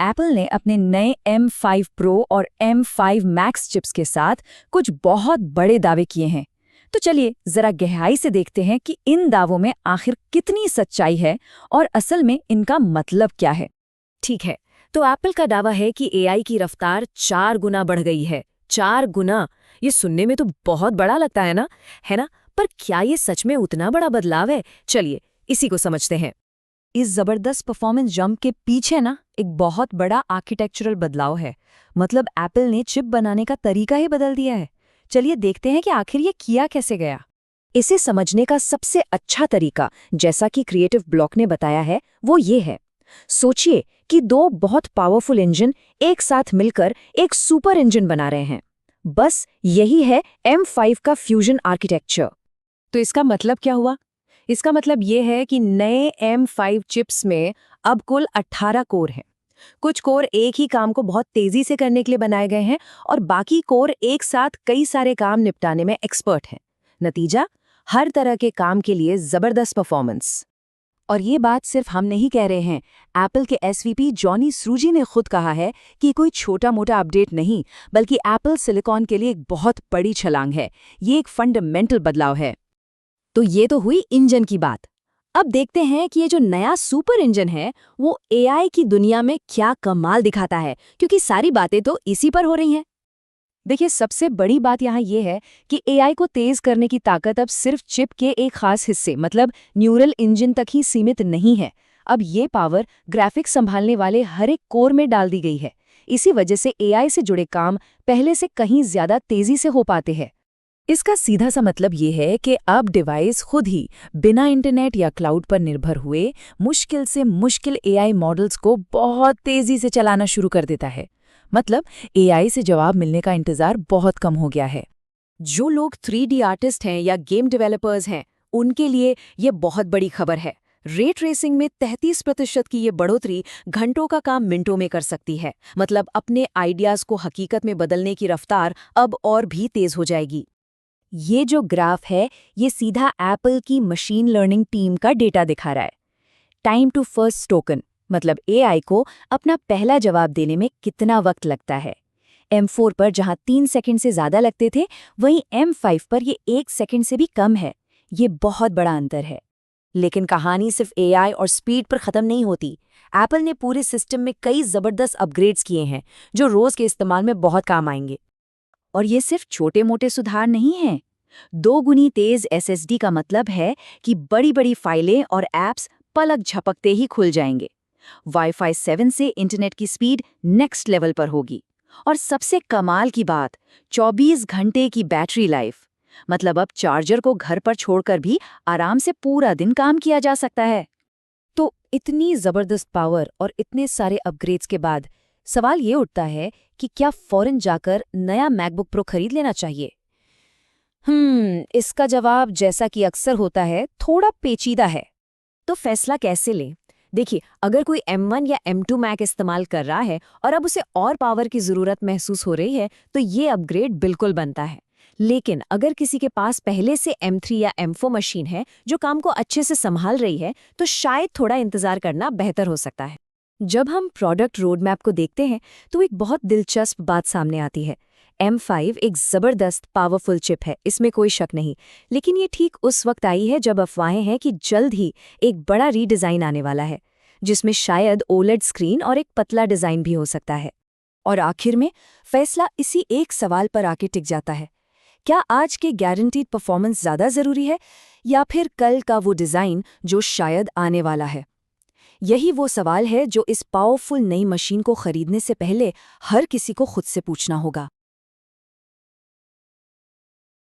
Apple ने अपने नए M5 Pro और M5 Max चिप्स के साथ कुछ बहुत बड़े दावे किए हैं। तो चलिए जरा गहराई से देखते हैं कि इन दावों में आखिर कितनी सच्चाई है और असल में इनका मतलब क्या है। ठीक है, तो एप्पल का दावा है कि एआई की रफ्तार 4 गुना बढ़ गई है। 4 गुना! ये सुनने में तो बहुत बड़ा लगता है ना? पर क्या ये सच में उतना बड़ा बदलाव है? चलिए इसी को समझते हैं। इस जबरदस्त परफॉर्मेंस जंप के पीछे एक बहुत बड़ा आर्किटेक्चरल बदलाव है। मतलब एप्पल ने चिप बनाने का तरीका ही बदल दिया है। चलिए देखते हैं कि आखिर ये किया कैसे गया। इसे समझने का सबसे अच्छा तरीका, जैसा कि क्रिएटिव ब्लॉक ने बताया है, वो ये है। सोचिए कि 2 बहुत पावरफुल इंजन एक साथ मिलकर एक सुपर इंजन बना रहे हैं। बस यही है M5 का फ्यूजन आर्किटेक्चर। तो इसका मतलब क्या हुआ? इसका मतलब ये है कि नए M5 चिप्स में अब कुल 18 कोर हैं। कुछ कोर एक ही काम को बहुत तेजी से करने के लिए बनाए गए हैं और बाकी कोर एक साथ कई सारे काम निपटाने में एक्सपर्ट हैं। नतीजा, हर तरह के काम के लिए जबरदस्त परफॉर्मेंस। और ये बात सिर्फ हम नहीं कह रहे हैं। एप्पल के SVP जॉनी स्रूजी ने खुद कहा है कि कोई छोटा मोटा अपडेट नहीं, बल्कि एप्पल सिलिकॉन के लिए एक बहुत बड़ी छलांग है। ये एक फंडामेंटल बदलाव है। तो ये तो हुई इंजन की बात। अब देखते हैं कि ये जो नया सुपर इंजन है वो AI की दुनिया में क्या कमाल दिखाता है, क्योंकि सारी बातें तो इसी पर हो रही हैं। देखिए, सबसे बड़ी बात यहाँ ये है कि AI को तेज करने की ताकत अब सिर्फ चिप के एक खास हिस्से मतलब न्यूरल इंजन तक ही सीमित नहीं है। अब ये पावर ग्राफिक्स संभालने वाले हर एक कोर में डाल दी गई है। इसी वजह से AI से जुड़े काम पहले से कहीं ज्यादा तेजी से हो पाते हैं। इसका सीधा सा मतलब ये है कि अब डिवाइस खुद ही बिना इंटरनेट या क्लाउड पर निर्भर हुए मुश्किल से मुश्किल AI मॉडल्स को बहुत तेजी से चलाना शुरू कर देता है। मतलब AI से जवाब मिलने का इंतजार बहुत कम हो गया है। जो लोग 3D आर्टिस्ट हैं या गेम डेवलपर्स हैं, उनके लिए ये बहुत बड़ी खबर है। रे ट्रेसिंग में 33% की ये बढ़ोतरी घंटों का काम मिनटों में कर सकती है। मतलब अपने आइडियाज को हकीकत में बदलने की रफ्तार अब और भी तेज हो जाएगी। ये जो ग्राफ है, ये सीधा एप्पल की मशीन लर्निंग टीम का डेटा दिखा रहा है। टाइम टू फर्स्ट टोकन मतलब AI को अपना पहला जवाब देने में कितना वक्त लगता है। M4 पर जहां 3 सेकंड से ज्यादा लगते थे, वहीं M5 पर ये 1 सेकंड से भी कम है। ये बहुत बड़ा अंतर है। लेकिन कहानी सिर्फ AI और स्पीड पर खत्म नहीं होती। एप्पल ने पूरे सिस्टम में कई जबरदस्त अपग्रेड्स किए हैं, जो रोज के इस्तेमाल में बहुत काम आएंगे। और ये सिर्फ छोटे मोटे सुधार नहीं हैं। 2 गुनी तेज SSD का मतलब है कि बड़ी बड़ी फाइलें और ऐप्स पलक झपकते ही खुल जाएंगे। Wi-Fi 7 से इंटरनेट की स्पीड नेक्स्ट लेवल पर होगी। और सबसे कमाल की बात, 24 घंटे की बैटरी लाइफ। मतलब अब चार्जर को घर पर छोड़कर भी आराम से पूरा दिन काम किया जा सकता है। तो इतनी जबरदस्त पावर और इतने सारे अपग्रेड्स के बाद सवाल ये उठता है कि क्या फौरन जाकर नया मैकबुक प्रो खरीद लेना चाहिए? इसका जवाब, जैसा कि अक्सर होता है, थोड़ा पेचीदा है। तो फैसला कैसे लें? देखिए, अगर कोई M1 या M2 मैक इस्तेमाल कर रहा है और अब उसे और पावर की ज़रूरत महसूस हो रही है, तो ये अपग्रेड बिल्कुल बनता है। लेकिन अगर किसी के पास पहले से M3 या M4 मशीन है जो काम को अच्छे से संभाल रही है, तो शायद थोड़ा इंतजार करना बेहतर हो सकता है। जब हम प्रोडक्ट रोड मैप को देखते हैं तो एक बहुत दिलचस्प बात सामने आती है। M5 एक जबरदस्त पावरफुल चिप है, इसमें कोई शक नहीं। लेकिन ये ठीक उस वक्त आई है जब अफवाहें हैं कि जल्द ही एक बड़ा रीडिज़ाइन आने वाला है, जिसमें शायद OLED स्क्रीन और एक पतला डिज़ाइन भी हो सकता है। और आखिर में फैसला इसी एक सवाल पर आके टिक जाता है। क्या आज के गारंटीड परफॉर्मेंस ज़्यादा ज़रूरी है या फिर कल का वो डिज़ाइन जो शायद आने वाला है? यही वो सवाल है जो इस पावरफुल नई मशीन को खरीदने से पहले हर किसी को खुद से पूछना होगा।